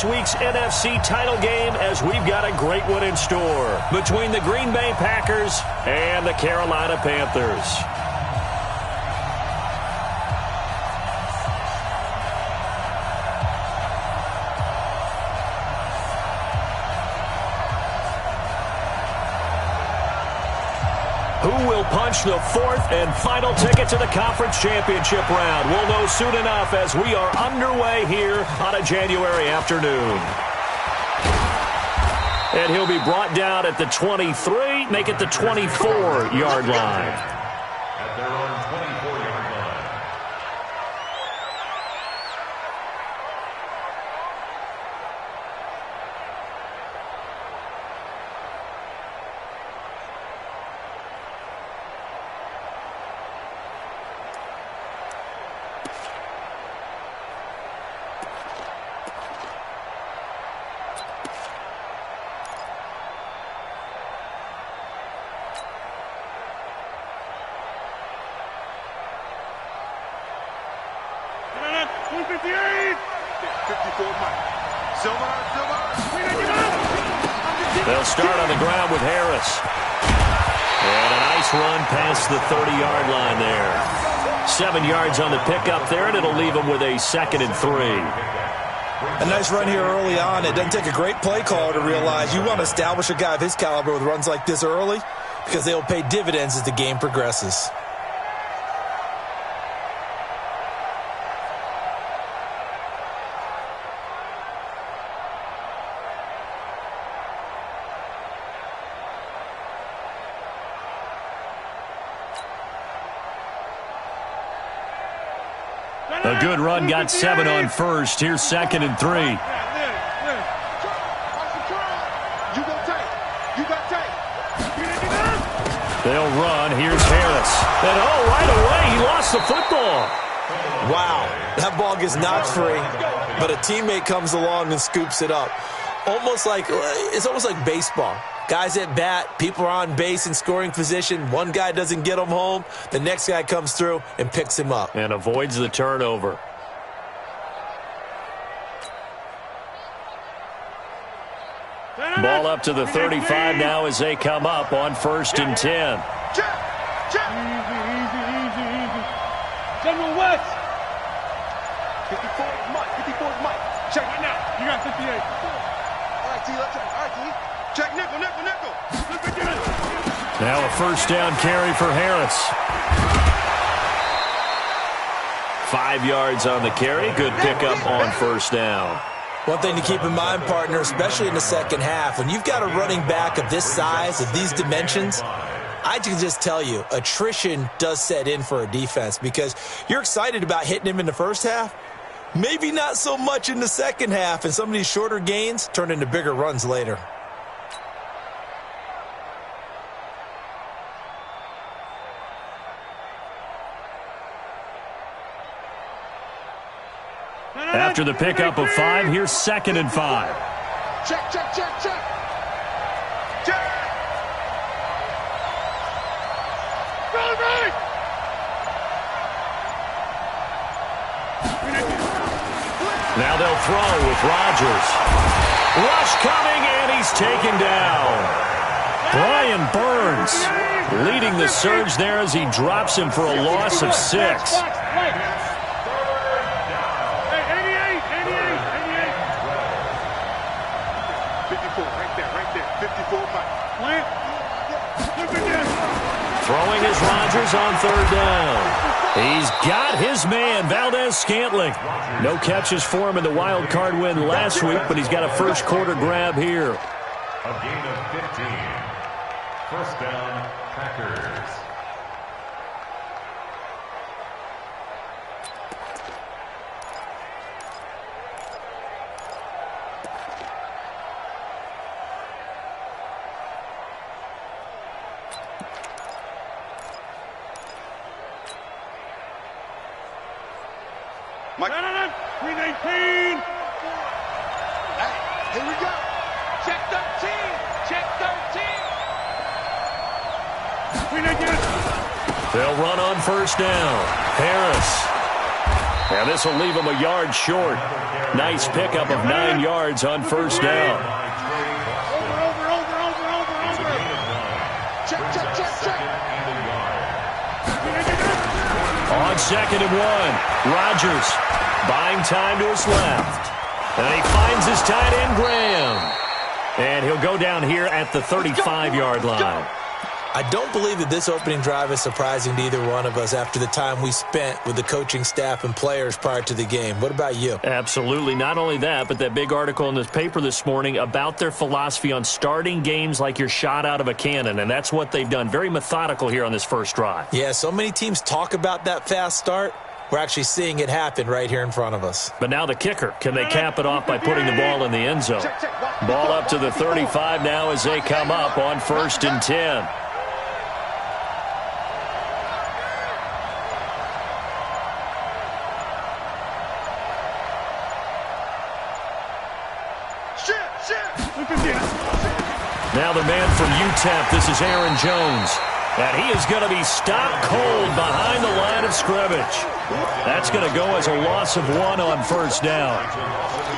Week's NFC title game, as we've got a great one in store between the Green Bay Packers and the Carolina Panthers. Who will punch the fourth and final ticket to the conference championship round? We'll know soon enough as we are underway here on a January afternoon. And he'll be brought down at the 23, make it the 24-yard line. At their own 24-yard line. They'll start on the ground with Harris. And a nice run past the 30-yard line there. 7 yards on the pickup there, and it'll leave them with a 2nd and 3. A nice run here early on. It doesn't take a great play caller to realize you want to establish a guy of his caliber with runs like this early because they will pay dividends as the game progresses. A good run, got 7 on first. Here's 2nd and 3. They'll run. Here's Harris. And right away, he lost the football. Wow, that ball gets knocked free, but a teammate comes along and scoops it up. It's almost like baseball. Guys at bat, people are on base in scoring position. One guy doesn't get him home. The next guy comes through and picks him up. And avoids the turnover. Ball up to the 35 now as they come up on 1st and 10. Easy. General West. 54 is Mike. 54 is Mike. Check right now. You got 58. All right, T. Let's check. All right, T. Check nickel. Now a 1st down carry for Harris. 5 yards on the carry. Good pickup on 1st down. One thing to keep in mind, partner, especially in the second half, when you've got a running back of this size, of these dimensions, I can just tell you, attrition does set in for a defense because you're excited about hitting him in the first half. Maybe not so much in the second half, and some of these shorter gains turn into bigger runs later. After the pickup of 5, here's 2nd and 5. Check. Right. Now they'll throw with Rodgers. Rush coming, and he's taken down. Brian Burns leading the surge there as he drops him for a loss of 6. Throwing is Rodgers on 3rd down. He's got his man, Valdez-Scantling. No catches for him in the wild card win last week, but he's got a first quarter grab here. A gain of 15. 1st down, Packers. Mike. 319. Hey, here we go. Check 13. They'll run on 1st down. Harris. And this will leave him a yard short. Nice pickup of 9 yards on first down. On 2nd and 1, Rodgers buying time to his left. And he finds his tight end, Graham. And he'll go down here at the 35-yard line. I don't believe that this opening drive is surprising to either one of us after the time we spent with the coaching staff and players prior to the game. What about you? Absolutely. Not only that, but that big article in this paper this morning about their philosophy on starting games like you're shot out of a cannon, and that's what they've done. Very methodical here on this first drive. Yeah, so many teams talk about that fast start. We're actually seeing it happen right here in front of us. But now the kicker. Can they cap it off by putting the ball in the end zone? Ball up to the 35 now as they come up on 1st and 10. Now the man from UTEP, this is Aaron Jones. And he is going to be stopped cold behind the line of scrimmage. That's going to go as a loss of 1 on first down.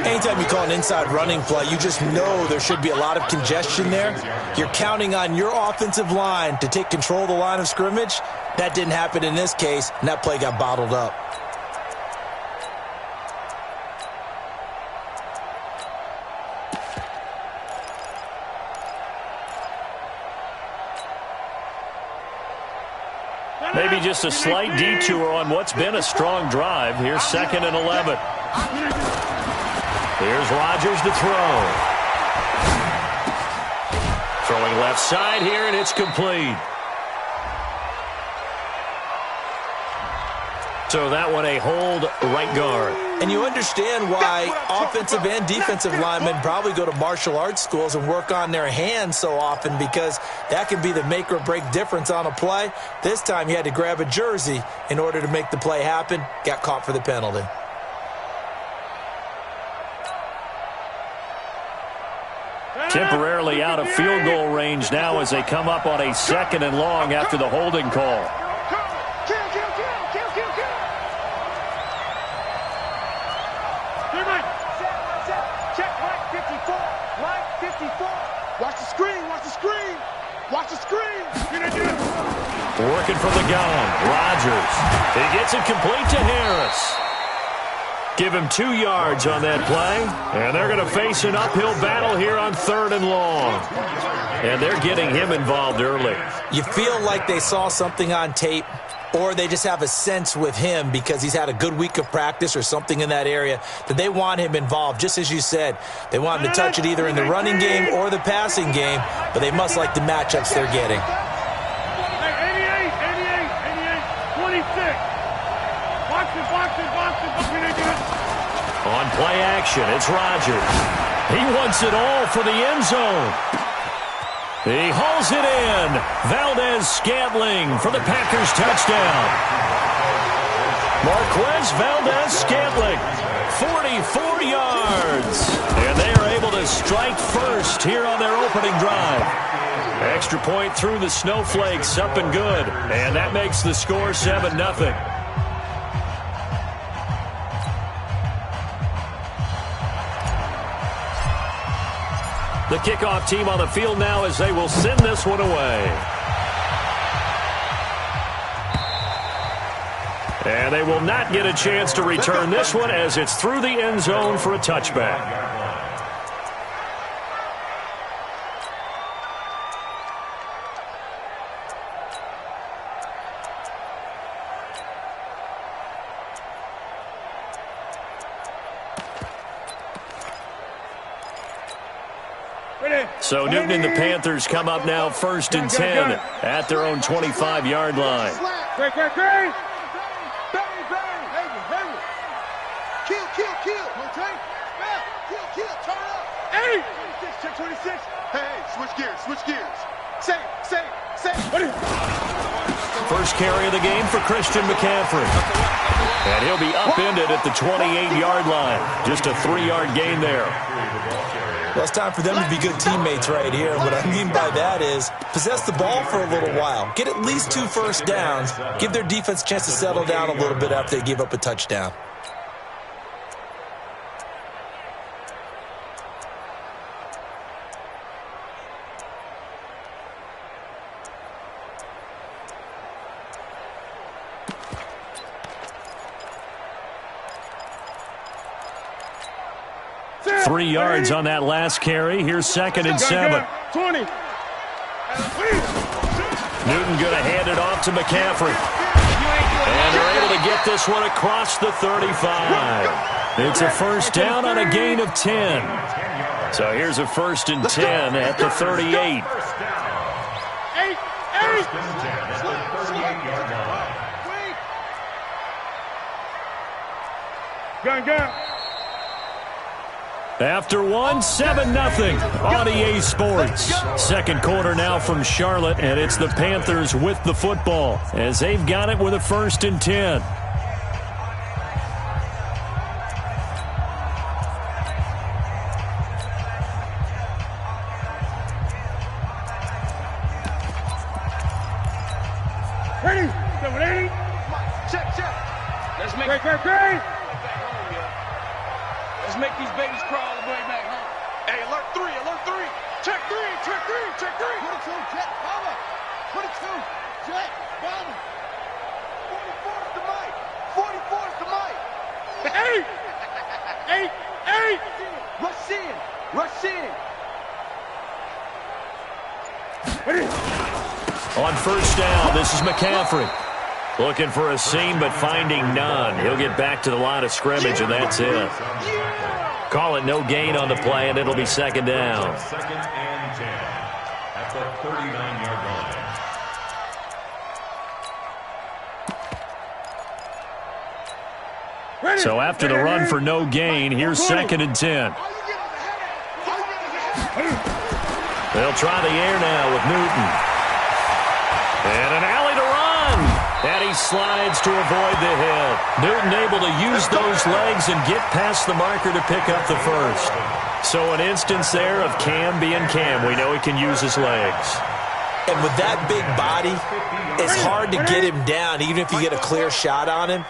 Anytime you call an inside running play, you just know there should be a lot of congestion there. You're counting on your offensive line to take control of the line of scrimmage. That didn't happen in this case, and that play got bottled up. Maybe just a slight detour on what's been a strong drive. Here's 2nd and 11. Here's Rodgers to throw. Throwing left side here, and it's complete. So that one a hold right guard. And you understand why offensive and defensive linemen probably go to martial arts schools and work on their hands so often, because that can be the make or break difference on a play. This time he had to grab a jersey in order to make the play happen. Got caught for the penalty. Temporarily out of field goal range now as they come up on a 2nd and long after the holding call. Watch the screen, watch the screen, watch the screen. Working from the gun, Rodgers. He gets it complete to Harris. Give him 2 yards on that play, and they're going to face an uphill battle here on 3rd and long. And they're getting him involved early. You feel like they saw something on tape, or they just have a sense with him because he's had a good week of practice or something in that area that they want him involved. Just as you said, they want him to touch it either in the running game or the passing game, but they must like the matchups they're getting. 88, 26. Box it. On play action, it's Rodgers. He wants it all for the end zone. He hauls it in. Valdez-Scantling for the Packers touchdown. Marquez Valdez-Scantling, 44 yards. And they are able to strike first here on their opening drive. Extra point through the snowflakes, up and good. And that makes the score 7-0. The kickoff team on the field now as they will send this one away. And they will not get a chance to return this one as it's through the end zone for a touchback. So Newton and the Panthers come up now 1st and 10 at their own 25-yard line. Great. Bang. Kill. Rotate. Kill. Turn up. Hey. Check 26. Hey, switch gears. Say. First carry of the game for Christian McCaffrey. And he'll be upended at the 28-yard line. Just a 3-yard gain there. Well, it's time for them to be good teammates right here. What I mean by that is possess the ball for a little while. Get at least 2 first downs. Give their defense a chance to settle down a little bit after they give up a touchdown. 3 yards on that last carry. Here's 2nd and 7. 20. Newton going to hand it off to McCaffrey. And they're able to get this one across the 35. It's a first down on a gain of 10. So here's a 1st and 10 at the 38. Gun. After one, 7-0 on EA Sports. Second quarter now from Charlotte, and it's the Panthers with the football as they've got it with a 1st and 10. Ready? Check. Let's make great. Let's make these babies crawl all the way back home. Hey, alert 3. Check 3. 22, check, bomber. 22, check, bomber. 44 is the mic. 44 is the mic. 8. Rush in. Ready? On first down, this is McCaffrey. Looking for a seam, but finding none. He'll get back to the line of scrimmage, and that's it. Call it no gain on the play, and it'll be 2nd down. 2nd and 10 at the 39-yard line. So after the run for no gain, here's 2nd and 10. They'll try the air now with Newton. And an alley to run. And he slides to avoid the hit. Newton able to use those legs and get past the marker to pick up the 1st. So an instance there of Cam being Cam. We know he can use his legs. And with that big body, it's hard to get him down, even if you get a clear shot on him.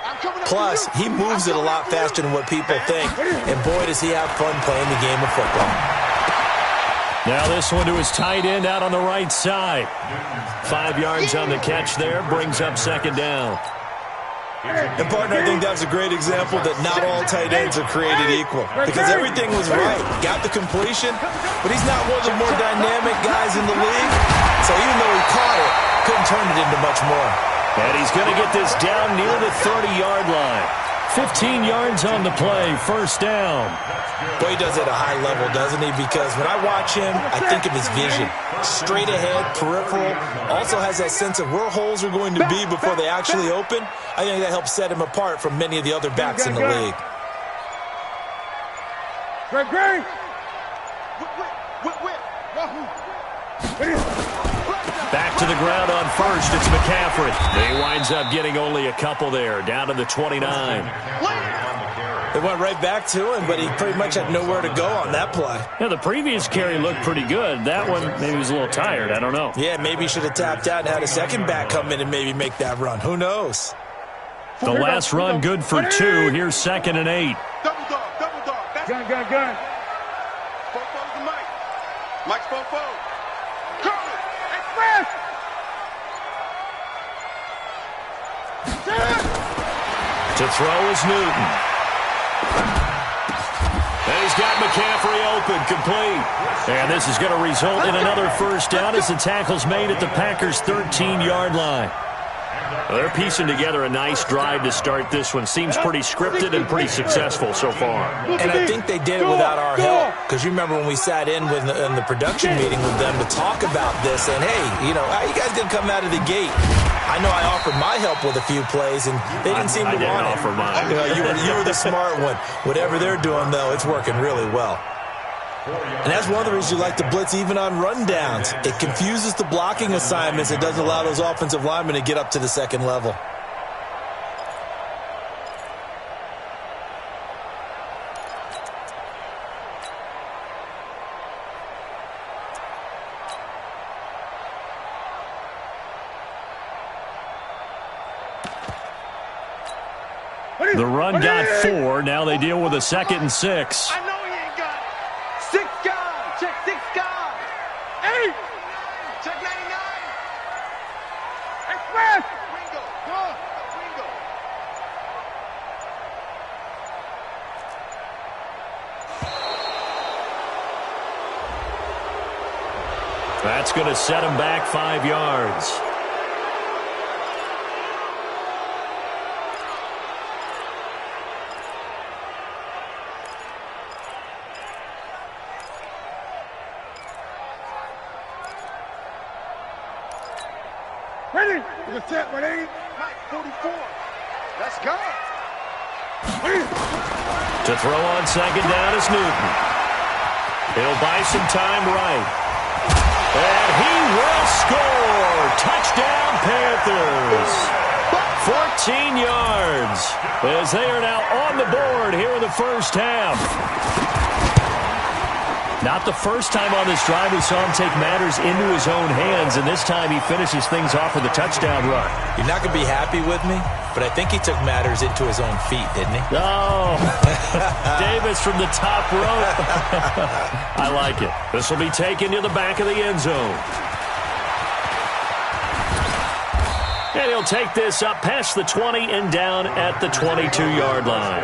Plus, he moves it a lot faster than what people think. And boy, does he have fun playing the game of football. Now this one to his tight end out on the right side. 5 yards on the catch there, brings up 2nd down. And, partner, I think that's a great example that not all tight ends are created equal. Because everything was right. Got the completion, but he's not one of the more dynamic guys in the league. So even though he caught it, couldn't turn it into much more. And he's going to get this down near the 30-yard line. 15 yards on the play, 1st down. Boy, he does it at a high level, doesn't he? Because when I watch him, I think of his vision. Straight ahead, peripheral. Also has that sense of where holes are going to be before they actually open. I think that helps set him apart from many of the other backs in the league. Great. Back to the ground on first. It's McCaffrey. He winds up getting only a couple there, down to the 29. They went right back to him, but he pretty much had nowhere to go on that play. Yeah, the previous carry looked pretty good. That one, maybe he was a little tired. I don't know. Yeah, maybe he should have tapped out and had a second back come in and maybe make that run. Who knows? The last run good for 2. Here's 2nd and 8. Double dog. Gun. Fofo's the mic. Mike's Fofo. Curly. Express. To throw is Newton. And he's got McCaffrey open, complete. And this is going to result in another 1st down as the tackle's made at the Packers' 13-yard line. Well, they're piecing together a nice drive to start this one. Seems pretty scripted and pretty successful so far. And I think they did it without our help. Because you remember when we sat in the production meeting with them to talk about this, and hey, how you guys going to come out of the gate? I know I offered my help with a few plays, and they didn't seem to want it. I didn't offer mine. You were the smart one. Whatever they're doing, though, it's working really well. And that's one of the reasons you like to blitz even on rundowns. It confuses the blocking assignments. It doesn't allow those offensive linemen to get up to the second level. The run got 4. Now they deal with a 2nd and 6. I know he ain't got it. 6 guys. Check 6 guys. 8. Check 99. Express. Ringo. Ringo. That's going to set him back 5 yards. Ready? We're set, ready? Mike, 44. Let's go. To throw on second down is Newton. He'll buy some time right. And he will score. Touchdown, Panthers. 14 yards as they are now on the board here in the first half. Not the first time on this drive we saw him take matters into his own hands, and this time he finishes things off with a touchdown run. You're not going to be happy with me, but I think he took matters into his own feet, didn't he? Oh, Davis from the top rope. I like it. This will be taken to the back of the end zone. And he'll take this up past the 20 and down at the 22-yard line.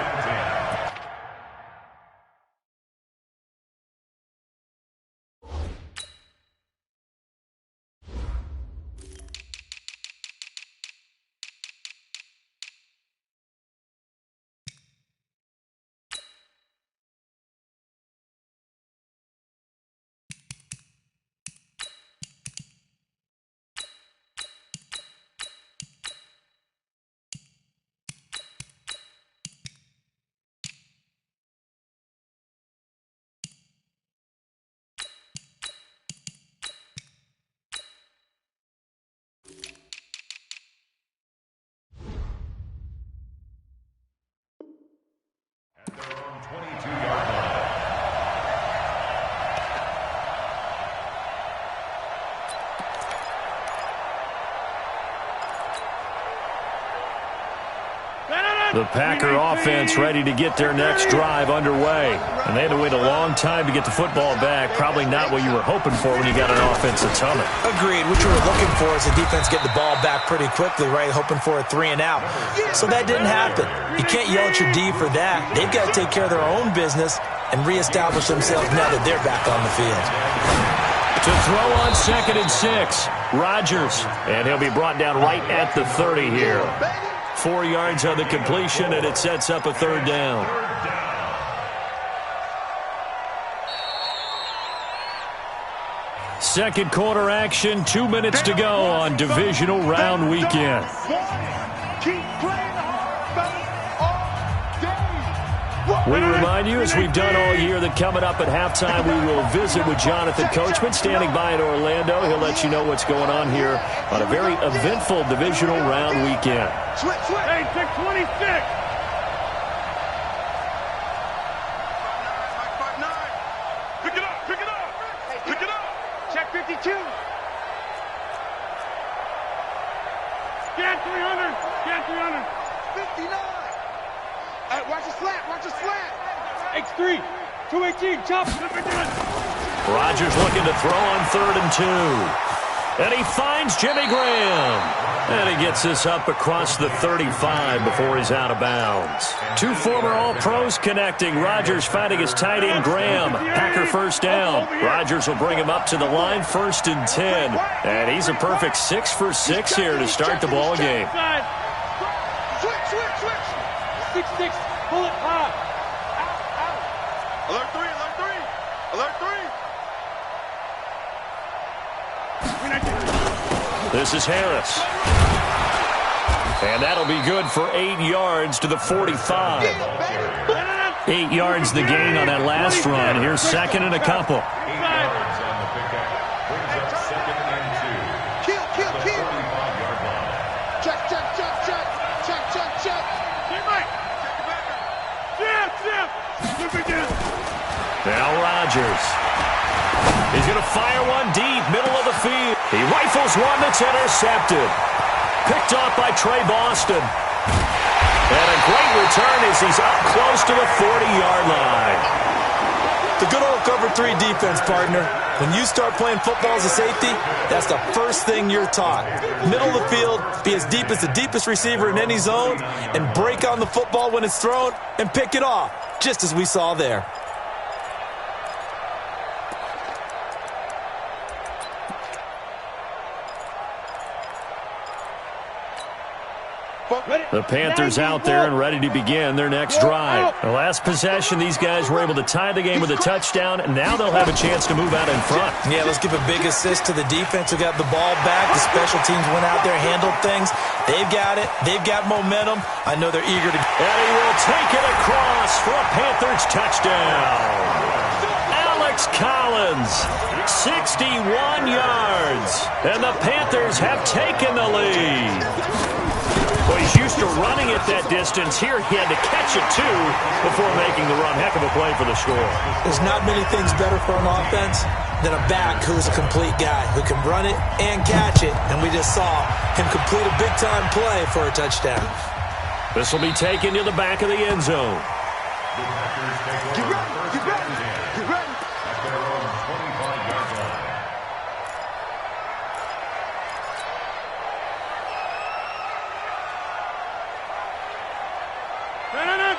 The Packer offense ready to get their next drive underway. And they had to wait a long time to get the football back. Probably not what you were hoping for when you got an offense that's humming. Agreed. What you were looking for is the defense getting the ball back pretty quickly, right? Hoping for a 3 and out. So that didn't happen. You can't yell at your D for that. They've got to take care of their own business and reestablish themselves now that they're back on the field. To throw on 2nd and 6, Rodgers. And he'll be brought down right at the 30 here. 4 yards on the completion, and it sets up a 3rd down. Second quarter action, 2 minutes to go on divisional round weekend. We remind you, as we've done all year, that coming up at halftime, we will visit with Jonathan Coachman, standing by in Orlando. He'll let you know what's going on here on a very eventful divisional round weekend. Hey, 626. Pick it up, pick it up, pick it up. Check 52. Scan 300, scan 300. 59. Hey, watch the slant, watch the slant. X3, 218, chop. Rodgers looking to throw on 3rd and 2. And he finds Jimmy Graham. And he gets this up across the 35 before he's out of bounds. 2 former All-Pros connecting. Rodgers finding his tight end Graham. Packer first down. Rodgers will bring him up to the line, 1st and 10. And he's a perfect 6 for 6 here to start the ball game. Switch. 6-6, pull it high. Out. Alert 3, alert 3. This is Harris. And that'll be good for 8 yards to the 45. 8 yards the gain on that last run. Here's 2nd and a couple. 8 yards on the pickup. Brings up 2nd and 2. Kill. 45-yard line. Check. Get right. Chip. Now Rodgers. He's going to fire one deep, middle of the field. He rifles one that's intercepted. Picked off by Trey Boston. And a great return as he's up close to the 40-yard line. The good old cover 3 defense, partner. When you start playing football as a safety, that's the first thing you're taught. Middle of the field, be as deep as the deepest receiver in any zone, and break on the football when it's thrown and pick it off, just as we saw there. The Panthers out there and ready to begin their next drive. The last possession, these guys were able to tie the game with a touchdown, and now they'll have a chance to move out in front. Yeah, let's give a big assist to the defense who got the ball back. The special teams went out there, handled things. They've got it. They've got momentum. I know they're eager to... And he will take it across for a Panthers touchdown. Alex Collins, 61 yards, and the Panthers have taken the lead. Well, he's used to running at that distance. Here he had to catch it, too, before making the run. Heck of a play for the score. There's not many things better for an offense than a back who's a complete guy, who can run it and catch it. And we just saw him complete a big-time play for a touchdown. This will be taken to the back of the end zone. Get ready, get ready, get ready. At their own 25-yard line.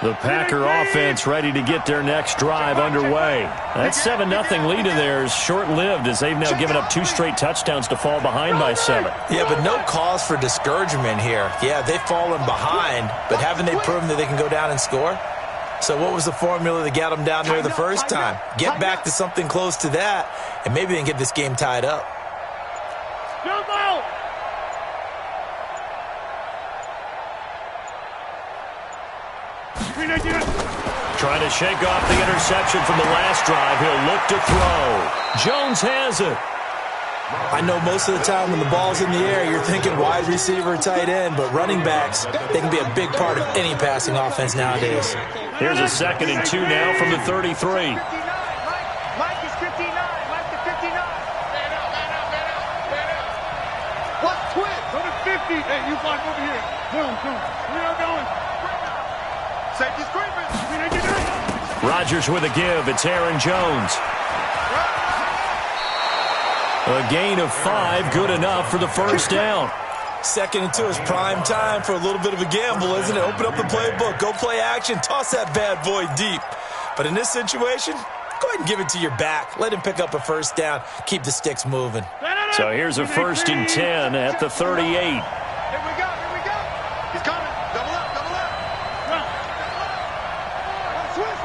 The Packer offense ready to get their next drive underway. That 7-0 lead of theirs short-lived as they've now given up 2 straight touchdowns to fall behind by 7. Yeah, but no cause for discouragement here. Yeah, they've fallen behind, but haven't they proven that they can go down and score? So what was the formula that got them down there the first time? Get back to something close to that, and maybe they can get this game tied up. Jump out. Trying to shake off the interception from the last drive. He'll look to throw. Jones has it. I know most of the time when the ball's in the air, you're thinking wide receiver, tight end, but running backs, they can be a big part of any passing offense nowadays. Here's a 2nd and 2 now from the 33. Mike is 59. Mike is 59. Man out, man out, man out, man out. What? Twist. Go to 50. Hey, you block over here. Boom, boom. Where y'all going? Safety screen. Rodgers with a give. It's Aaron Jones. A gain of 5, good enough for the first down. 2nd and 2 is prime time for a little bit of a gamble, isn't it? Open up the playbook, go play action, toss that bad boy deep. But in this situation, go ahead and give it to your back. Let him pick up a first down, keep the sticks moving. So here's a 1st and 10 at the 38. Here we go, here we go. He's coming. Double up, double up. Run. Switch.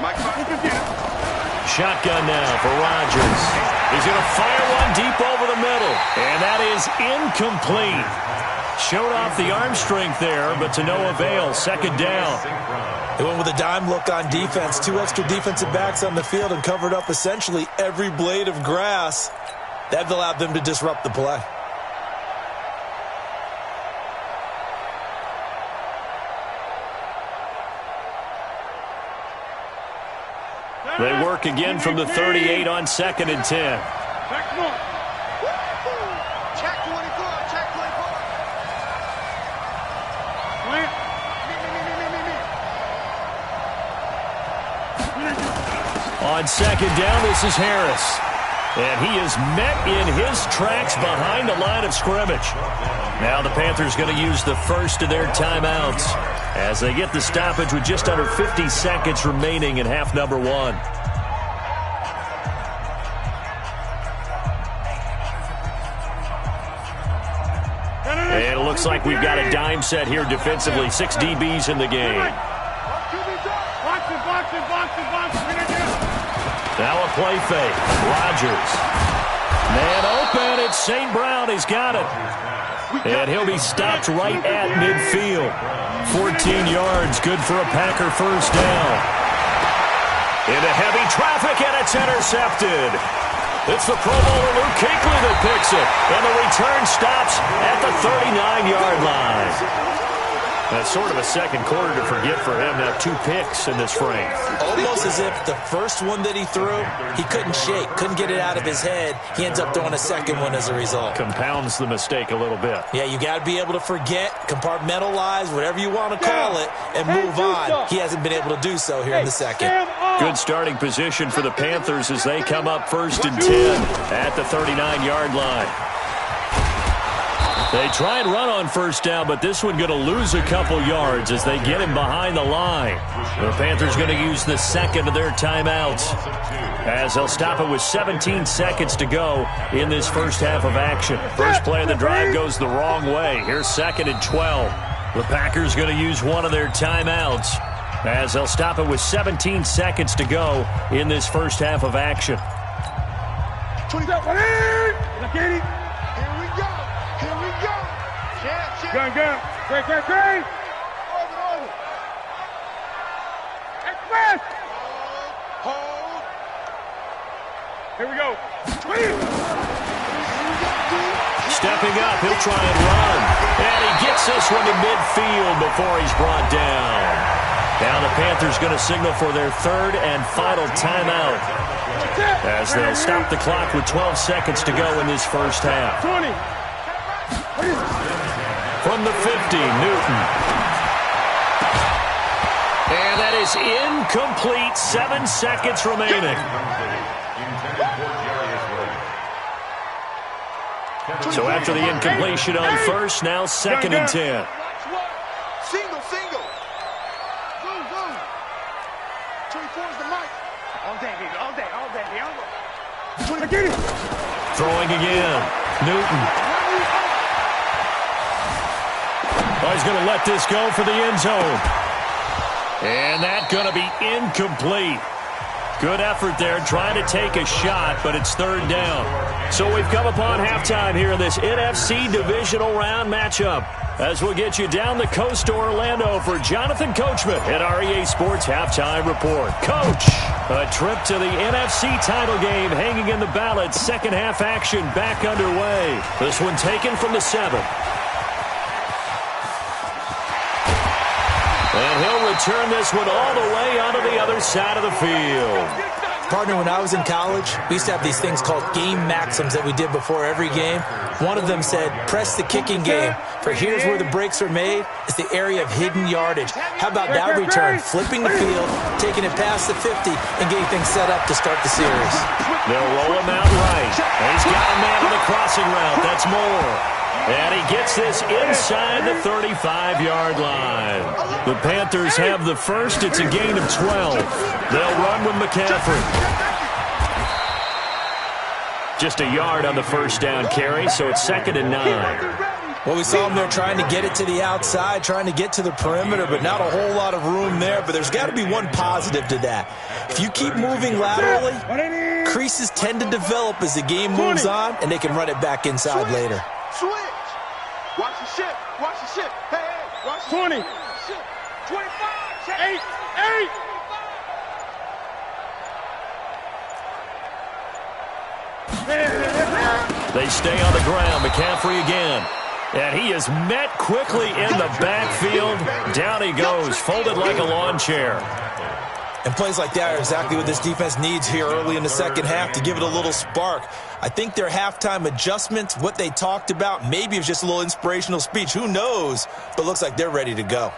Mike, Shotgun now for Rodgers. He's going to fire one deep over the middle. And that is incomplete. Showed off the arm strength there, but to no avail. 2nd down. They went with a dime look on defense. 2 extra defensive backs on the field and covered up essentially every blade of grass. That allowed them to disrupt the play. They work again from the 38 on 2nd and 10. Check 24, check 24. On 2nd down, this is Harris. And he is met in his tracks behind the line of scrimmage. Now the Panthers going to use the first of their timeouts as they get the stoppage with just under 50 seconds remaining in half number 1. And it looks like we've got a dime set here defensively. 6 DBs in the game. Now a play fake. Rodgers. Man open. It's St. Brown. He's got it. And he'll be stopped right at midfield. 14 yards. Good for a Packer first down. Into heavy traffic, and it's intercepted. It's the Pro Bowler Luke Kuechly that picks it. And the return stops at the 39-yard line. That's sort of a second quarter to forget for him. Now 2 picks in this frame. Almost as if the first one that he threw, he couldn't shake, couldn't get it out of his head. He ends up throwing a second one as a result. Compounds the mistake a little bit. Yeah, you got to be able to forget, compartmentalize, whatever you want to call it, and move on. He hasn't been able to do so here in the second. Good starting position for the Panthers as they come up 1st and 10 at the 39-yard line. They try and run on first down, but this one going to lose a couple yards as they get him behind the line. The Panthers going to use the second of their timeouts as they'll stop it with 17 seconds to go in this first half of action. First play of the drive goes the wrong way. Here's 2nd and 12. The Packers going to use one of their timeouts as they'll stop it with 17 seconds to go in this first half of action. 20. Here we go. Here we go. Gun. Great. Over. Express. Hold. Here we go. Stepping up, he'll try and run. And he gets this one to midfield before he's brought down. Now the Panthers going to signal for their third and final timeout as they'll stop the clock with 12 seconds to go in this first half. 20. From the 50, Newton. And that is incomplete. 7 seconds remaining. So after the incompletion on first, now 2nd and 10. Single. Zoom. 24 is the mic. All day, baby. All day. Throwing again. Newton. Oh, he's going to let this go for the end zone. And that's going to be incomplete. Good effort there, trying to take a shot, but it's 3rd down. So we've come upon halftime here in this NFC divisional round matchup. As we'll get you down the coast to Orlando for Jonathan Coachman at REA Sports Halftime Report. Coach, a trip to the NFC title game hanging in the balance. Second half action back underway. This one taken from the 7. And he'll return this one all the way onto the other side of the field. Partner, when I was in college, we used to have these things called game maxims that we did before every game. One of them said, press the kicking game, for here's where the breaks are made. It's the area of hidden yardage. How about that return? Flipping the field, taking it past the 50, and getting things set up to start the series. They'll roll him out right. And he's got a man on the crossing route. That's Moore. And he gets this inside the 35-yard line. The Panthers have the first. It's a gain of 12. They'll run with McCaffrey. Just a yard on the first down carry, so it's 2nd and 9. Well, we saw them there trying to get it to the outside, trying to get to the perimeter, but not a whole lot of room there. But there's got to be one positive to that. If you keep moving laterally, creases tend to develop as the game moves on, and they can run it back inside later. Switch. Watch the shit. Hey, watch the 20. 25. 8. They stay on the ground. McCaffrey again. And he is met quickly in the backfield. Down he goes, folded like a lawn chair. And plays like that are exactly what this defense needs here early in the second half to give it a little spark. I think their halftime adjustments, what they talked about, maybe it was just a little inspirational speech. Who knows? But looks like they're ready to go.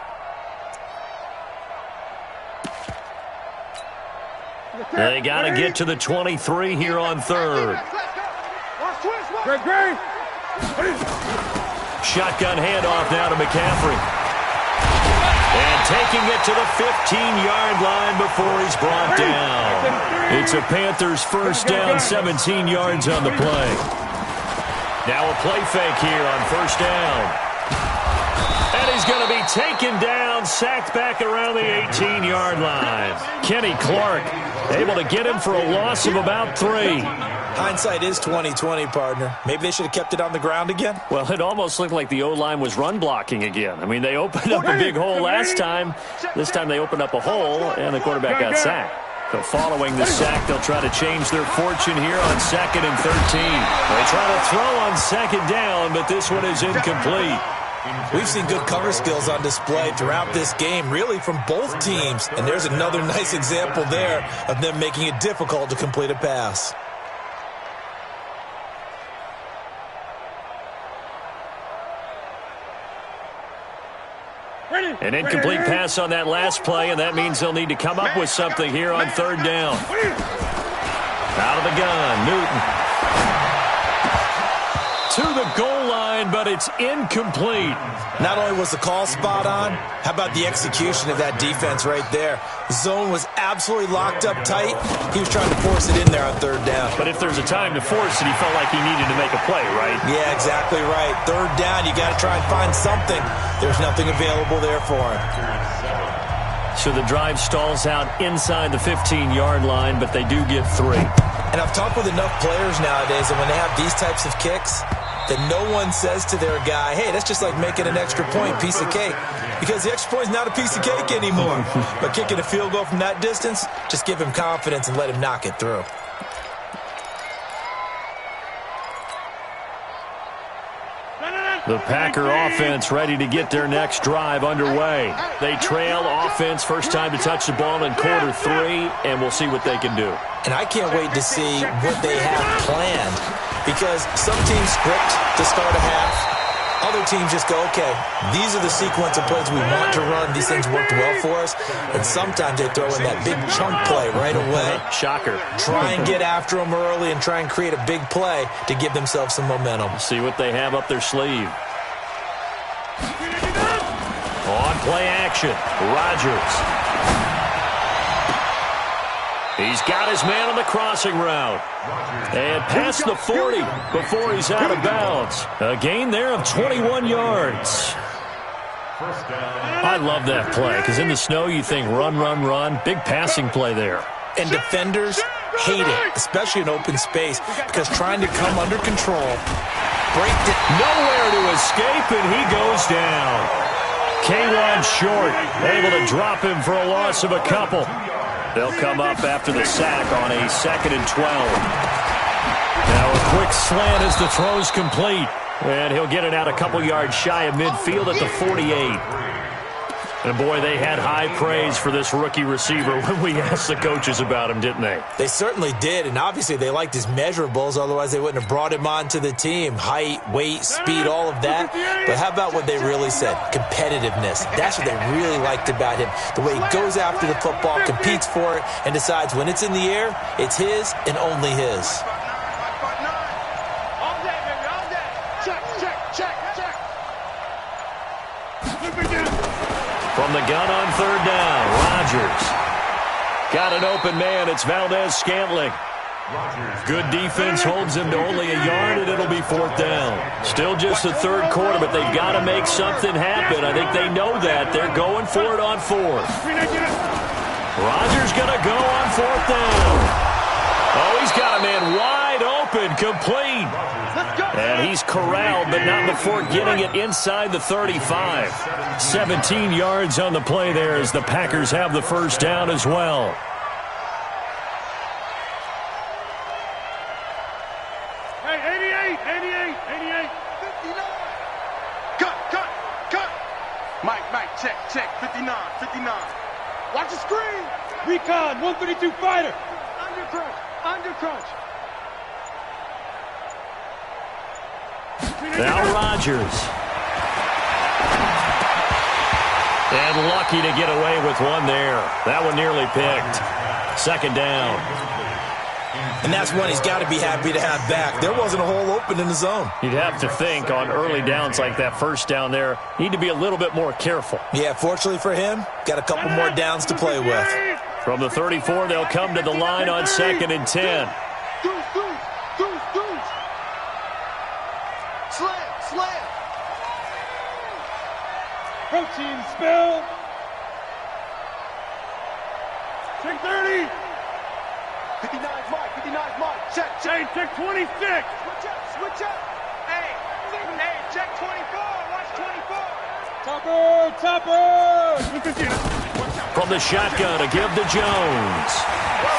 They got to get to the 23 here on 3rd. Shotgun handoff now to McCaffrey. And taking it to the 15-yard line before he's brought down. It's a Panthers first down, 17 yards on the play. Now a play fake here on first down. And he's going to be taken down, sacked back around the 18-yard line. Kenny Clark able to get him for a loss of about 3. Hindsight is 20/20, partner. Maybe they should have kept it on the ground again. Well, it almost looked like the O-line was run blocking again. I mean, they opened up a big hole last time. This time they opened up a hole, and the quarterback got sacked. So following the sack, they'll try to change their fortune here on 2nd and 13. They try to throw on 2nd down, but this one is incomplete. We've seen good cover skills on display throughout this game, really from both teams. And there's another nice example there of them making it difficult to complete a pass. An incomplete pass on that last play, and that means they'll need to come up with something here on 3rd down. Out of the gun, Newton. to the goal line, but it's incomplete. Not only was the call spot on, how about the execution of that defense right there? The zone was absolutely locked up tight. He was trying to force it in there on third down. But if there's a time to force it, he felt like he needed to make a play, right? Yeah, exactly right. Third down, you got to try and find something. There's nothing available there for him. So the drive stalls out inside the 15-yard line, but they do get 3. And I've talked with enough players nowadays, and when they have these types of kicks, that no one says to their guy, hey, that's just like making an extra point, piece of cake. Because the extra point is not a piece of cake anymore. But kicking a field goal from that distance, just give him confidence and let him knock it through. The Packer offense ready to get their next drive underway. They trail offense, first time to touch the ball in quarter 3, and we'll see what they can do. And I can't wait to see what they have planned. Because some teams script to start a half. Other teams just go, okay, these are the sequence of plays we want to run. These things worked well for us. And sometimes they throw in that big chunk play right away. Shocker. Try and get after them early and try and create a big play to give themselves some momentum. See what they have up their sleeve. On play action, Rodgers. He's got his man on the crossing route. And past the 40 before he's out of bounds. A gain there of 21 yards. I love that play because in the snow you think run, run, run. Big passing play there. And defenders hate it, especially in open space, because trying to come under control, break it. Nowhere to escape, and he goes down. K1 short, able to drop him for a loss of a couple. They'll come up after the sack on a 2nd and 12. Now a quick slant as the throw's complete. And he'll get it out a couple yards shy of midfield at the 48. And boy, they had high praise for this rookie receiver when we asked the coaches about him, didn't they? They certainly did, and obviously they liked his measurables, otherwise they wouldn't have brought him onto the team. Height, weight, speed, all of that. But how about what they really said? Competitiveness. That's what they really liked about him. The way he goes after the football, competes for it, and decides when it's in the air, it's his and only his. From the gun on third down, Rodgers. Got an open man. It's Valdez-Scantling. Good defense holds him to only a yard, and it'll be 4th down. Still just the third quarter, but they've got to make something happen. I think they know that. They're going for it on 4th. Rodgers going to go on 4th down. Oh, he's got a man wide open, complete. And he's corralled, but not before getting it inside the 35. 17 yards on the play there as the Packers have the first down as well. Hey, 88. 59. Cut. Mike, check. 59. Watch the screen. Recon, 132 fighter. Under crunch. Now Rodgers. And lucky to get away with one there. That one nearly picked. 2nd down. And that's one he's got to be happy to have back. There wasn't a hole open in the zone. You'd have to think on early downs like that first down there, need to be a little bit more careful. Yeah, fortunately for him, got a couple more downs to play with. From the 34, they'll come to the line on 2nd and 10. Slam. Protein spill. Check 30. 59's Mike. Check 26. Switch up. Hey, check 24. Watch 24. Topper. From the shotgun, a give to Jones.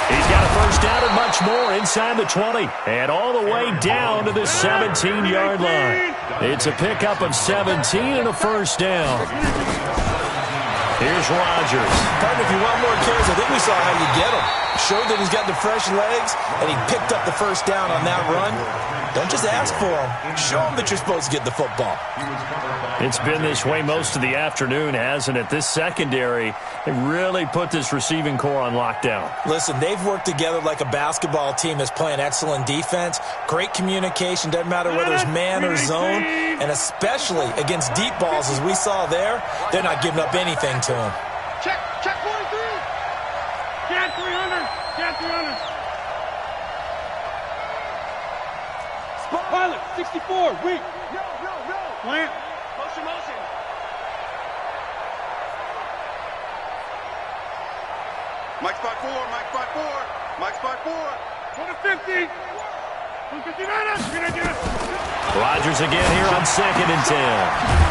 He's got a first down and much more inside the 20. And all the way down to the 17-yard line. It's a pickup of 17 and a first down. Here's Rodgers. Partner, if you want more carries, I think we saw how you get them. Showed that he's got the fresh legs, and he picked up the first down on that run. Don't just ask for him. Show him that you're supposed to get the football. It's been this way most of the afternoon, hasn't it? This secondary, they really put this receiving core on lockdown. Listen, they've worked together like a basketball team that's playing excellent defense. Great communication, doesn't matter whether it's man or zone. And especially against deep balls, as we saw there, they're not giving up anything to him. Check 43. Get 300. Get 300. Pilot, 64, weak. No. Plant. Motion. Mike spot 4. Mike spot 4. Go to 50. 159. Rodgers again here on 2nd and 10.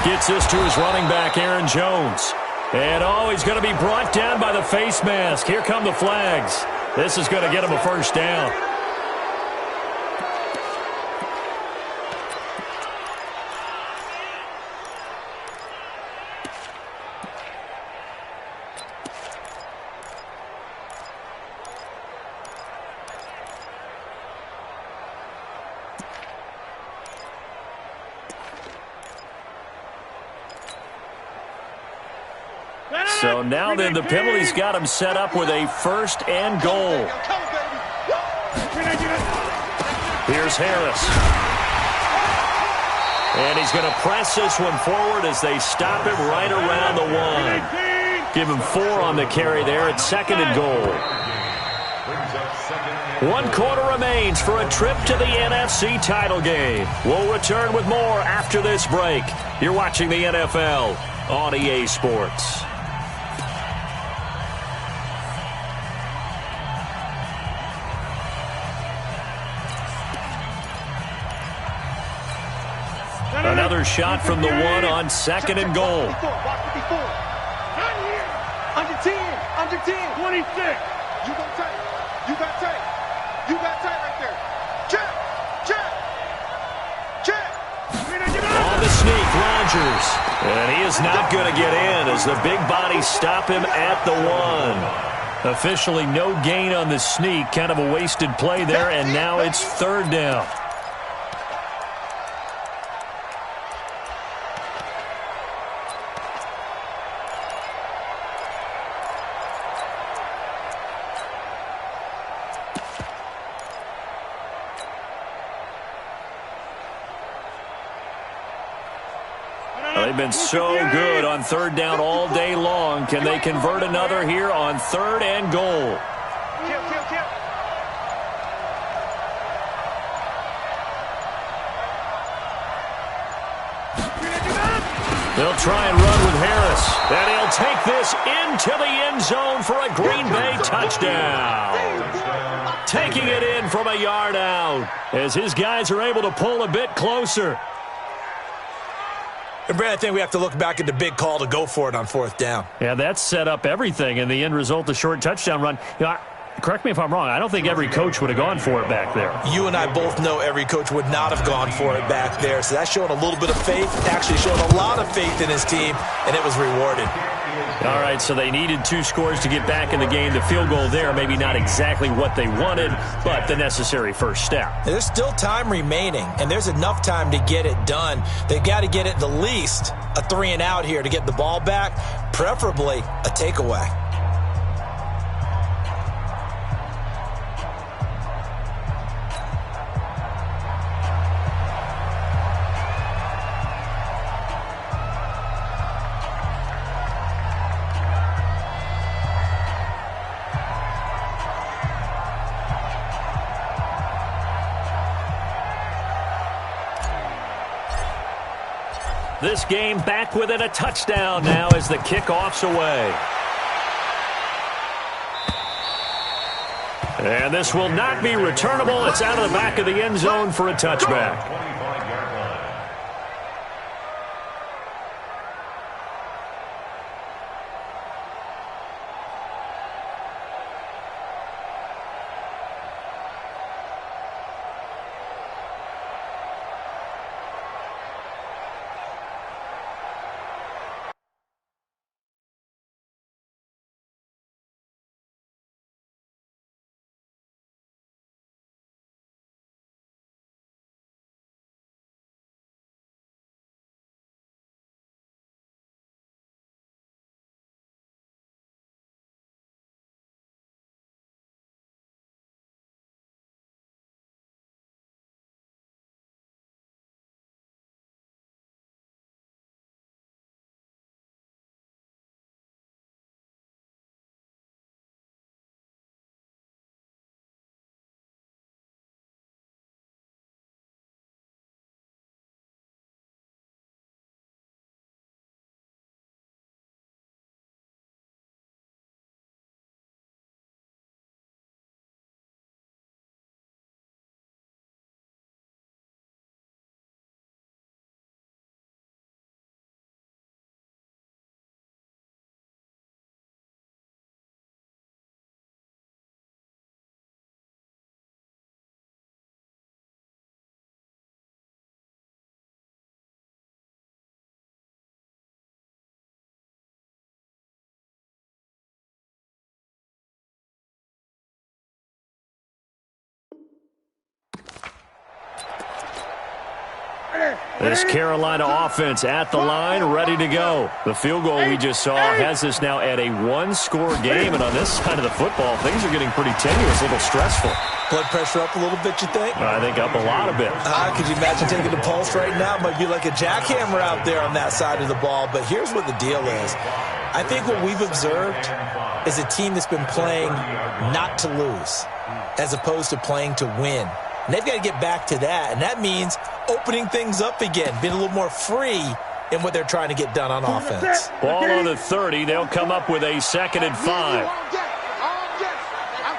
Gets this to his running back, Aaron Jones. And, he's going to be brought down by the face mask. Here come the flags. This is going to get him a first down. So now then, the penalty's got him set up with a 1st and goal. Here's Harris. And he's going to press this one forward as they stop him right around the 1. Give him 4 on the carry there at 2nd and goal. 1 quarter remains for a trip to the NFC title game. We'll return with more after this break. You're watching the NFL on EA Sports. Another shot from the 1 on 2nd and goal. Under 10. Under 10. 26. You got tight right there. Check. On the sneak, Rodgers. And he is not going to get in as the big bodies stop him at the 1. Officially no gain on the sneak. Kind of a wasted play there, and now it's 3rd down. They've been so good on 3rd down all day long. Can they convert another here on 3rd and goal? Kill. They'll try and run with Harris. And he'll take this into the end zone for a Green Bay touchdown. Taking it in from a yard out as his guys are able to pull a bit closer. And Brad, I think we have to look back at the big call to go for it on 4th down. Yeah, that set up everything in the end result, the short touchdown run. Correct me if I'm wrong, I don't think every coach would have gone for it back there. You and I both know every coach would not have gone for it back there. So that's showing a little bit of faith, actually showing a lot of faith in his team, and it was rewarded. All right, so they needed 2 scores to get back in the game. The field goal there, maybe not exactly what they wanted, but the necessary first step. There's still time remaining, and there's enough time to get it done. They've got to get it the least a 3 and out here to get the ball back, preferably a takeaway. This game back within a touchdown now as the kickoff's away. And this will not be returnable. It's out of the back of the end zone for a touchback. This Carolina offense at the line, ready to go. The field goal we just saw has us now at a one-score game, and on this side of the football, things are getting pretty tenuous, a little stressful. Blood pressure up a little bit, you think? I think up a lot of it. Could you imagine taking the pulse right now? It might be like a jackhammer out there on that side of the ball, but here's what the deal is. I think what we've observed is a team that's been playing not to lose as opposed to playing to win. And they've got to get back to that, and that means opening things up again, being a little more free in what they're trying to get done on offense. Ball on the 30. They'll come up with a 2nd and 5. I'm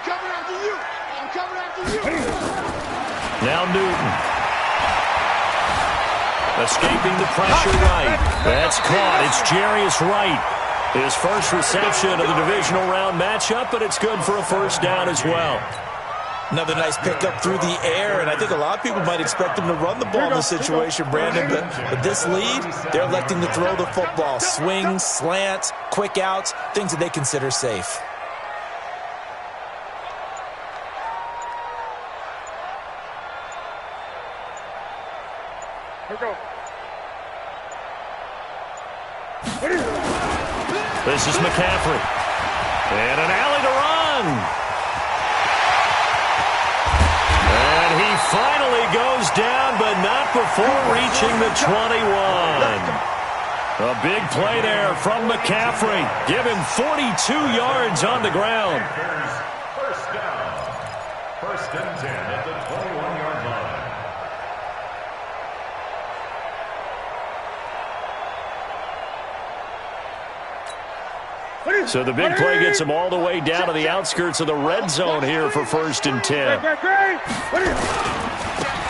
coming after you. I'm coming after you. Now Newton. Escaping the pressure right. That's caught. It's Jarius Wright. His first reception of the divisional round matchup, but it's good for a first down as well. Another nice pickup through the air, and I think a lot of people might expect him to run the ball in this situation, Brandon, but with this lead, they're electing to throw the football. Swings, slants, quick outs, things that they consider safe. Here we go. This is McCaffrey. And an alley to run. And he finally goes down, but not before reaching the 21. A big play there from McCaffrey. Give him 42 yards on the ground. First down. 1st and 10 at the 21-yard line. So the big play gets him all the way down to the outskirts of the red zone here for 1st and 10.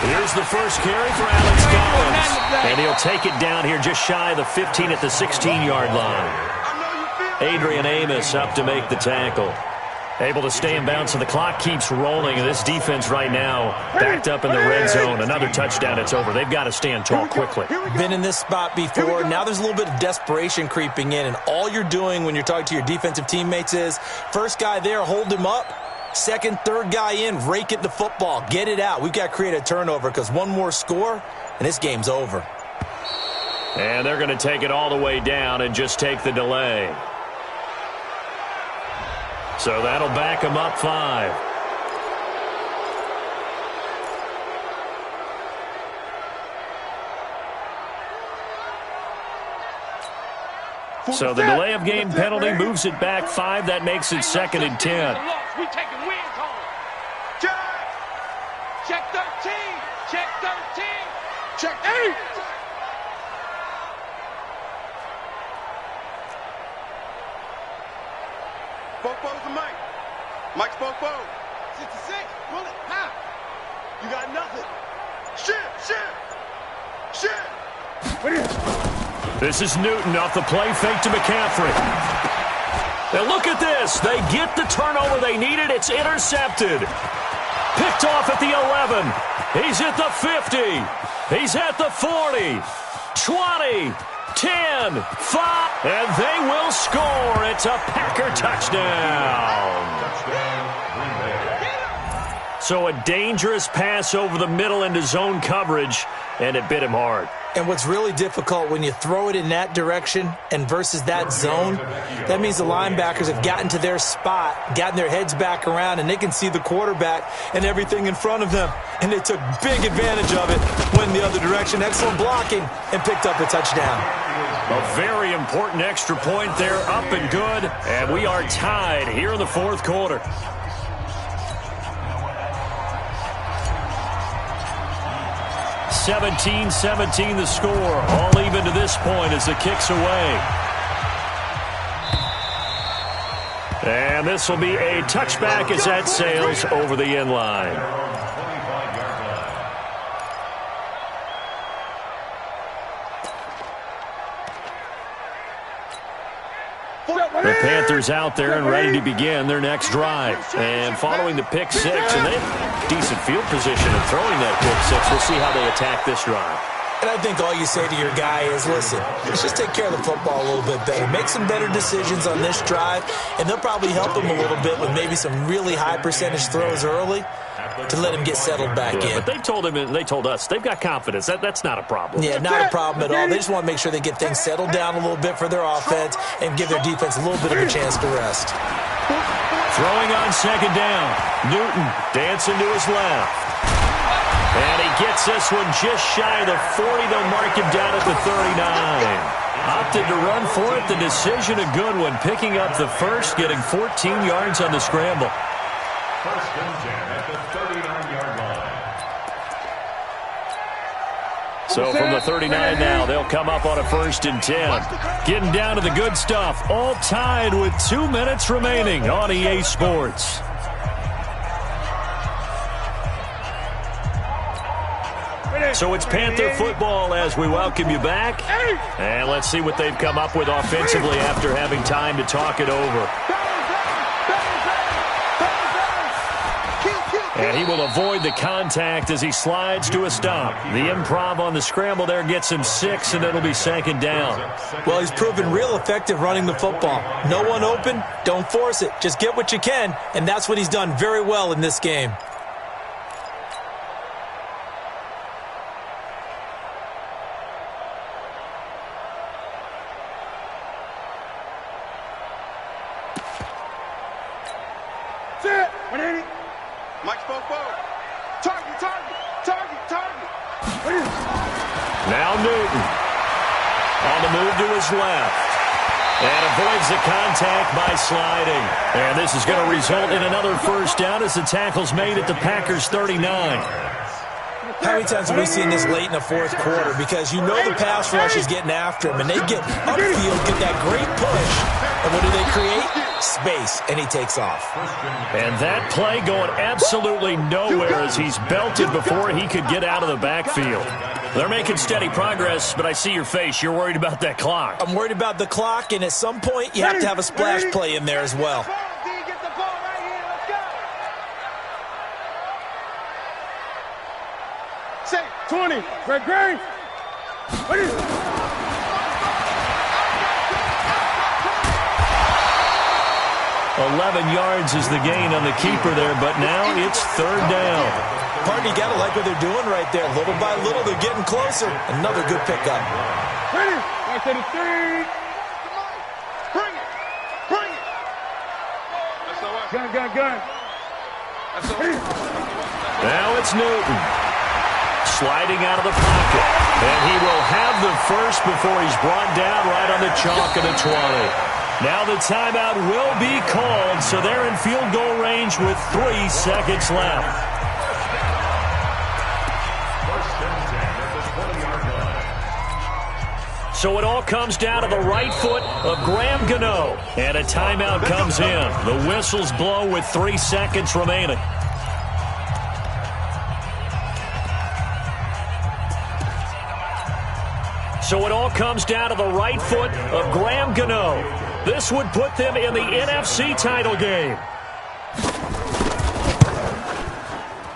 Here's the first carry for Alex Collins. And he'll take it down here just shy of the 15 at the 16-yard line. Adrian Amos up to make the tackle. Able to stay in bounds, so the clock keeps rolling. And this defense right now backed up in the red zone. Another touchdown, it's over. They've got to stand tall quickly. Been in this spot before. Now there's a little bit of desperation creeping in, and all you're doing when you're talking to your defensive teammates is first guy there, hold him up. Second, third guy in, rake it the football. Get it out. We've got to create a turnover because one more score, and this game's over. And they're going to take it all the way down and just take the delay. So that'll back him up 5. So the delay of game penalty moves it back 5. That makes it 2nd and 10. We taking wins home. Check 13. Check 13. Check 8. Bofo's the Mike. Mike's Bofo. 66. Pull it. How? You got nothing. Shit. This is Newton off the play fake to McCaffrey. Now look at this. They get the turnover they needed. It's intercepted. Picked off at the 11. He's at the 50. He's at the 40. 20. 10, 5, and they will score. It's a Packer touchdown. So a dangerous pass over the middle into zone coverage, and it bit him hard. And what's really difficult when you throw it in that direction and versus that zone, that means the linebackers have gotten to their spot, gotten their heads back around, and they can see the quarterback and everything in front of them. And they took big advantage of it, went the other direction, excellent blocking, and picked up a touchdown. A very important extra point there, up and good, and we are tied here in the 4th quarter. (17-17) the score, all even to this point as the kick's away. And this will be a touchback as that sails over the end line. The Panthers out there and ready to begin their next drive. And following the pick 6, and they have decent field position in throwing that pick 6. We'll see how they attack this drive. And I think all you say to your guy is, listen, let's just take care of the football a little bit better. Make some better decisions on this drive, and they'll probably help him a little bit with maybe some really high percentage throws early to let him get settled back in. But they told him, and they told us, they've got confidence. That's not a problem. Yeah, not a problem at all. They just want to make sure they get things settled down a little bit for their offense and give their defense a little bit of a chance to rest. Throwing on second down. Newton dancing to his left. And he gets this one just shy of the 40. They'll mark him down at the 39. Opted to run for it. The decision a good one. Picking up the first, getting 14 yards on the scramble. First and 10 at the 39-yard line. So from the 39 now, they'll come up on a first and 10. Getting down to the good stuff. All tied with 2 minutes remaining on EA Sports. So it's Panther football as we welcome you back. And let's see what they've come up with offensively after having time to talk it over. And he will avoid the contact as he slides to a stop. The improv on the scramble there gets him 6, and it'll be second down. Well, he's proven real effective running the football. No one open, don't force it. Just get what you can, and that's what he's done very well in this game. Mike spoke forward. Target, target, target, target. Now Newton on the move to his left. And avoids the contact by sliding. And this is going to result in another first down as the tackle's made at the Packers' 39. How many times have we seen this late in the fourth quarter? Because you know the pass rush is getting after him, and they get upfield, get that great push. And what do they create? Space, and he takes off. And that play going absolutely nowhere as he's belted before he could get out of the backfield. They're making steady progress, but I see your face. You're worried about that clock. I'm worried about the clock, and at some point, you have to have a splash play in there as well. Say 20, Greg Gray. 11 yards is the gain on the keeper there, but now it's third down. Partner, you got to like what they're doing right there. Little by little, they're getting closer. Another good pickup. Ready? Back to the 3. Bring it. Bring it. That's all right. Gun. That's all right. Now it's Newton. Sliding out of the pocket. And he will have the first before he's brought down right on the chalk of the 20. Now the timeout will be called, so they're in field goal range with 3 seconds left. First and 10 at the 20-yard line. So it all comes down to the right foot of Graham Gano. And a timeout comes in. The whistles blow with 3 seconds remaining. So it all comes down to the right foot of Graham Gano. This would put them in the NFC title game.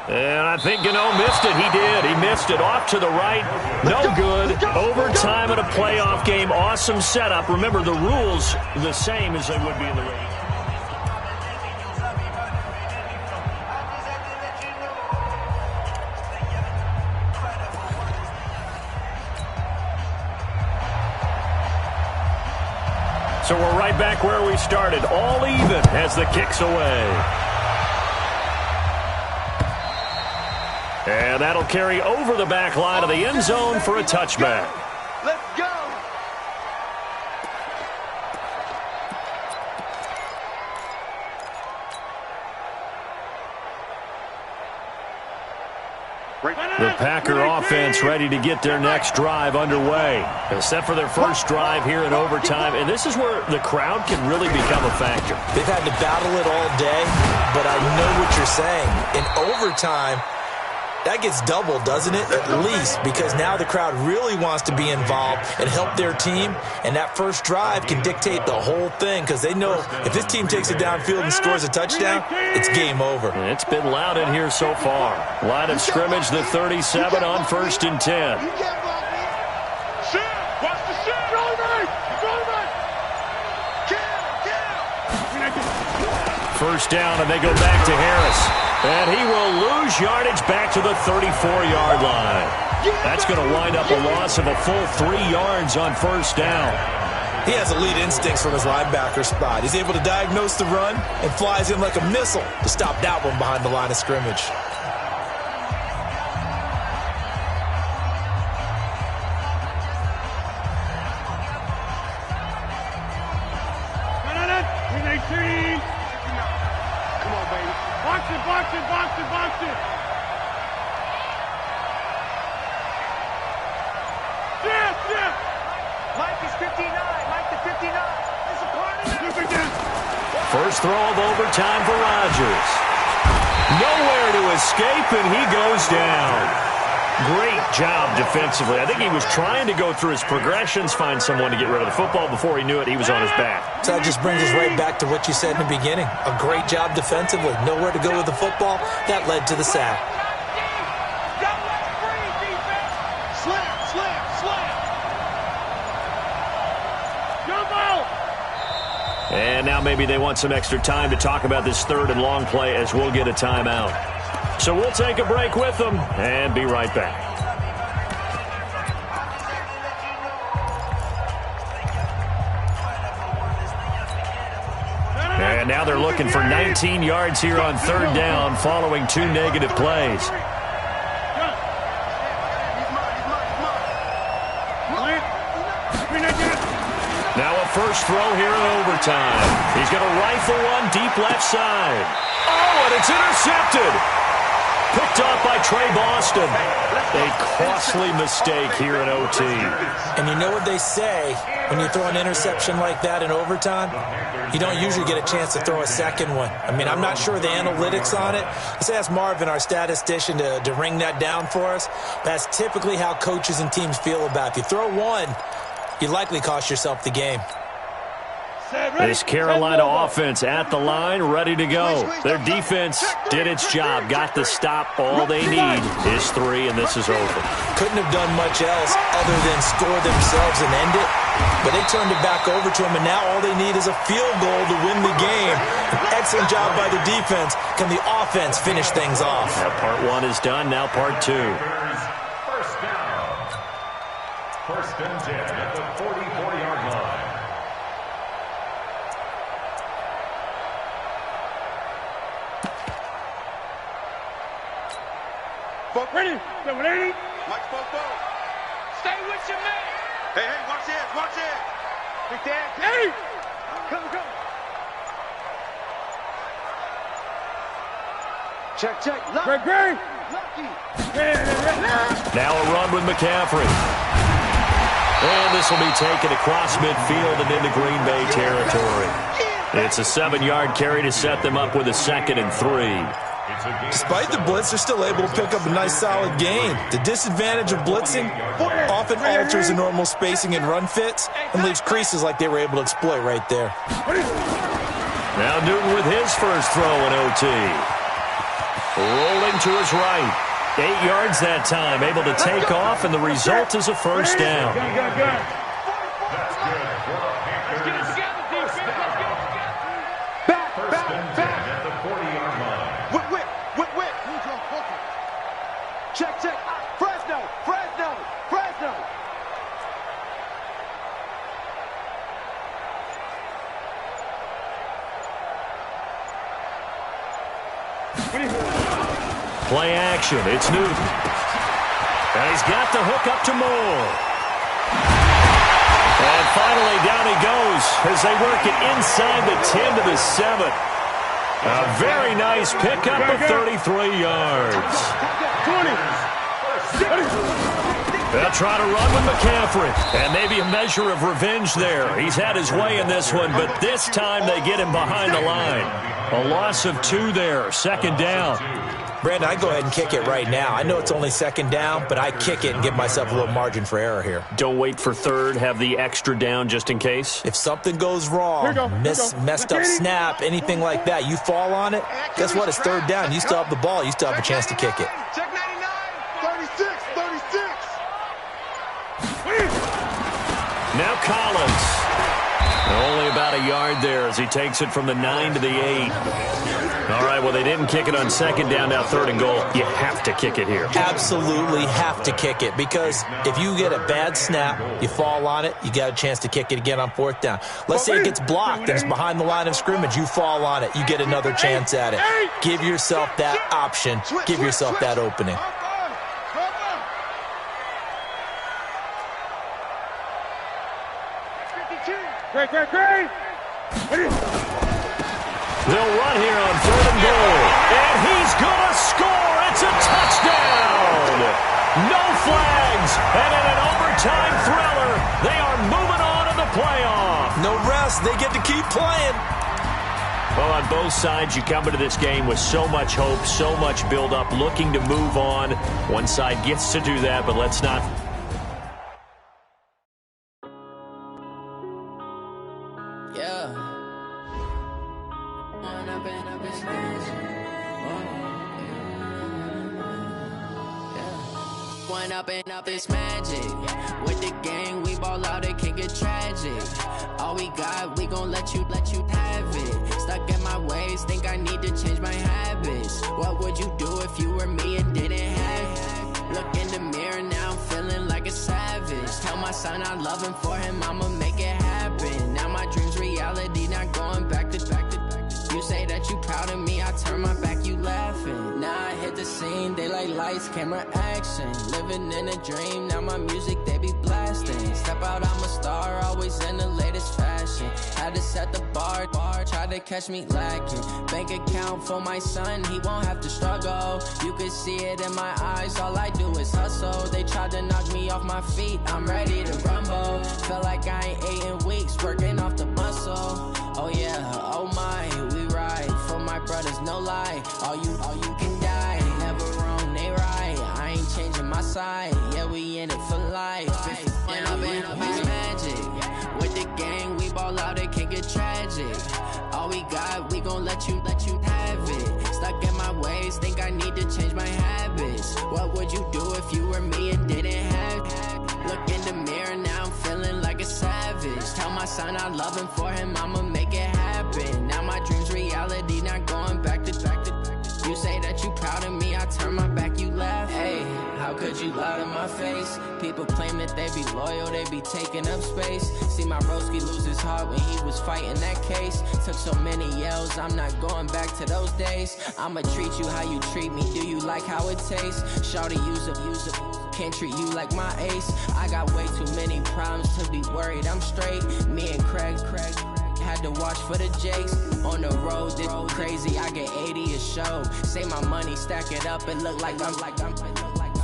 And I think Gano missed it. He did. He missed it off to the right. No good. Overtime in a playoff game. Awesome setup. Remember, the rules the same as they would be in the regular. So we're right back where we started, all even as the kick's away. And that'll carry over the back line of the end zone for a touchback. Let's go. The Packer offense ready to get their next drive underway. Except for their first drive here in overtime. And this is where the crowd can really become a factor. They've had to battle it all day, but I know what you're saying. In overtime, that gets doubled, doesn't it? At least, because now the crowd really wants to be involved and help their team. And that first drive can dictate the whole thing because they know if this team takes it downfield and scores a touchdown, it's game over. And it's been loud in here so far. Line of scrimmage, the 37 on first and 10. first down, and they go back to Harris. And he will lose yardage back to the 34-yard line. That's going to wind up a loss of a full 3 yards on first down. He has elite instincts from his linebacker spot. He's able to diagnose the run and flies in like a missile to stop that one behind the line of scrimmage. Come on, baby. Box it, box it, box it, box it. Yeah. Mike is 59. Mike the 59. This is corner. First throw of overtime for Rodgers. Nowhere to escape, and he goes down. Great job defensively. I think he was trying to go through his progressions, find someone to get rid of the football. Before he knew it, he was on his back. So that just brings us right back to what you said in the beginning. A great job defensively. Nowhere to go with the football. That led to the sack. And now maybe they want some extra time to talk about this third and long play as we'll get a timeout. So we'll take a break with them and be right back. And now they're looking for 19 yards here on third down following 2 negative plays. Now a first throw here in overtime. He's going to rifle one deep left side. Oh, and it's intercepted. Picked off by Trey Boston. A costly mistake here in OT. And you know what they say, when you throw an interception like that in overtime, you don't usually get a chance to throw a second one. I mean, I'm not sure the analytics on it. Let's ask Marvin, our statistician, to ring that down for us. That's typically how coaches and teams feel about it. If you throw one, you likely cost yourself the game. This Carolina offense at the line, ready to go. Their defense did its job, got the stop. All they need is 3, and this is over. Couldn't have done much else other than score themselves and end it. But they turned it back over to them, and now all they need is a field goal to win the game. An excellent job by the defense. Can the offense finish things off? Now part 1 is done, now part 2. First down. First and 10 at the 44-yard line. Ready? Ready? Mike spoke forward. Stay with your man. Hey, watch this, watch this. Big Dan. Hey! Come. Check. Lock. Great. Lucky. Now a run with McCaffrey. And this will be taken across midfield and into Green Bay territory. It's a 7-yard carry to set them up with a 2nd and 3. Despite the blitz, they're still able to pick up a nice solid gain. The disadvantage of blitzing often alters the normal spacing and run fits and leaves creases like they were able to exploit right there. Now Newton with his first throw in OT. Rolling to his right. 8 yards that time, able to take off, and the result is a first down. Check. Fresno. Play action. It's Newton. And he's got the hook up to Moore. And finally, down he goes as they work it inside the 10 to the 7. A very nice pickup of 33 yards. 20. They'll try to run with McCaffrey. And maybe a measure of revenge there. He's had his way in this one, but this time they get him behind the line. A loss of 2 there, 2nd down. Brandon, I go ahead and kick it right now. I know it's only 2nd down, but I kick it and give myself a little margin for error here. Don't wait for 3rd. Have the extra down just in case. If something goes wrong, messed up snap, anything like that, you fall on it, guess what? It's 3rd down. You still have the ball. You still have a chance to kick it. Check 99. 36. Now Collins. Only about a yard there as he takes it from the 9 to the 8. All right, well, they didn't kick it on second down, now third and goal. You have to kick it here. Absolutely have to kick it, because if you get a bad snap, you fall on it, you got a chance to kick it again on fourth down. Let's say it gets blocked and it's behind the line of scrimmage. You fall on it, you get another chance at it. Give yourself that option. Give yourself that opening. Great. They'll run here on third and goal. And he's going to score. It's a touchdown. No flags. And in an overtime thriller, they are moving on to the playoff. No rest. They get to keep playing. Well, on both sides, you come into this game with so much hope, so much build-up, looking to move on. One side gets to do that, but let's not... Up this magic. With the gang, we ball out, it can get tragic. All we got, we gon' let you have it. Stuck in my ways, think I need to change my habits. What would you do if you were me and didn't have it? Look in the mirror, now I'm feeling like a savage. Tell my son I love him, for him I'ma make it happen. Now my dream's reality, not going back to. You say that you proud of me, I turn my back, you laughing. Now I hit the scene, they like lights, camera, action. Living in a dream, now my music, they be blasting. Step out, I'm a star, always in the latest fashion. Had to set the bar, try to catch me lacking. Bank account for my son, he won't have to struggle. You can see it in my eyes, all I do is hustle. They tried to knock me off my feet, I'm ready to rumble. Feel like I ain't ate in weeks, working off the muscle. Oh yeah, oh my, we ride for my brothers, no lie. All you can die, never wrong, they right. I ain't changing my side, yeah, we in it for life. When I've been up is magic. With the gang, we ball out, it can get tragic. All we got, we gon' let you have it. Stuck in my ways, think I need to change my habits. What would you do if you were me and didn't have it? Look in the mirror, now I'm feeling like a savage. Tell my son I love him, for him I'ma make it happen. Now my dream's reality, not going back to. You say that you proud of me, I turn my back, you laugh. Hey, how could you lie to my face? People claim that they be loyal, they be taking up space. See my broski lose his heart when he was fighting that case. Took so many yells, I'm not going back to those days. I'ma treat you how you treat me, do you like how it tastes? Shawty, use it. Can't treat you like my ace. I got way too many problems to be worried, I'm straight. Me and Craig had to watch for the Jakes. On the road, this crazy, I get 80 a show. Say my money, stack it up, it look like I'm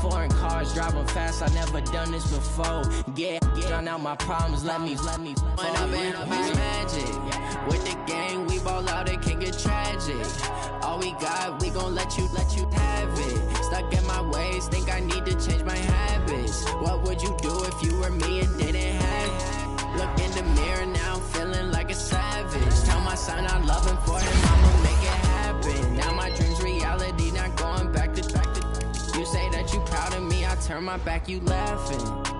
foreign cars, driving fast, I never done this before. Get drown out my problems, let me When I've been up is magic. With the gang, we ball out, it can get tragic. All we got, we gon' let you have it. Stuck in my ways, think I need to change my habits. What would you do if you were me and didn't have it? Look in the mirror, now I'm feeling like a savage. Tell my son I love him, for him I'ma make it happen. Now my dream's reality, not going back to. You say that you proud of me, I turn my back, you laughing.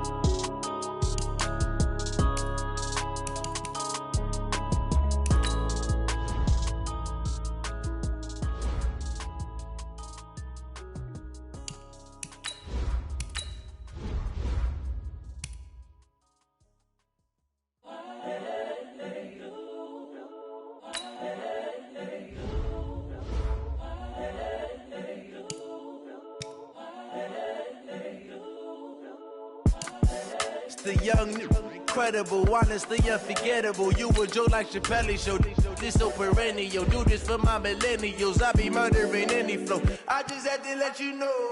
The young, incredible, honestly unforgettable. You a joke like Chappelle show. This so perennial. Do this for my millennials. I be murdering any flow. I just had to let you know.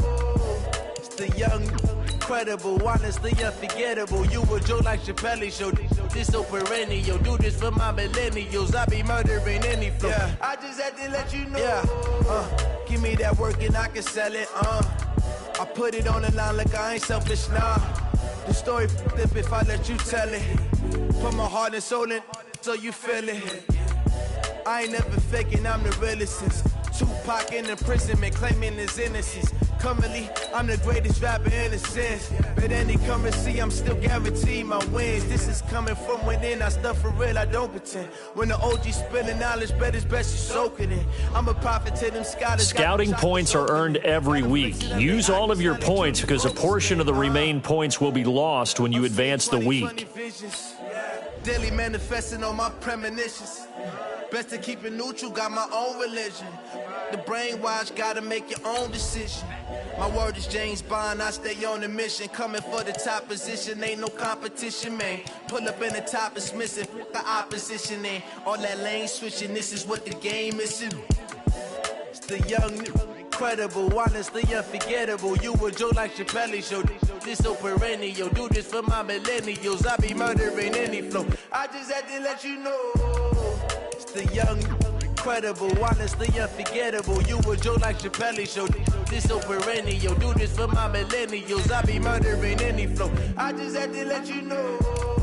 It's the young, incredible, honestly unforgettable. You a joke like Chappelle show. This so perennial. Do this for my millennials. I be murdering any flow. Yeah. I just had to let you know. Yeah. Give me that work and I can sell it. I put it on the line like I ain't selfish, nah. The story flip if I let you tell it. Put my heart and soul in so you feel it. I ain't never faking, I'm the realest since Tupac in imprisonment, claiming his innocence. Currently, I'm the greatest rapper in a sense. But any currency, I'm still guaranteed my wins. This is coming from within. I stuff for real, I don't pretend. When the OG spilling knowledge, bet it's best you soak it in. I'm a prophet to them scholars. Scouting points are earned every week. Use all of your points because a portion of the remaining points will be lost when you advance the week. Daily manifesting on my premonitions. Best to keep it neutral, got my own religion. The brainwash, gotta make your own decision. My word is James Bond, I stay on the mission. Coming for the top position, ain't no competition, man. Pull up in the top, it's missing, fuck the opposition, and all that lane switching, this is what the game is. It's the young, incredible, honestly unforgettable. You a Joe like Chappelle show. This so perennial, do this for my millennials. I be murdering any flow. I just had to let you know. It's the young, incredible, honestly unforgettable. You a Joe like Chappelle show. This so perennial, do this for my millennials. I be murdering any flow. I just had to let you know.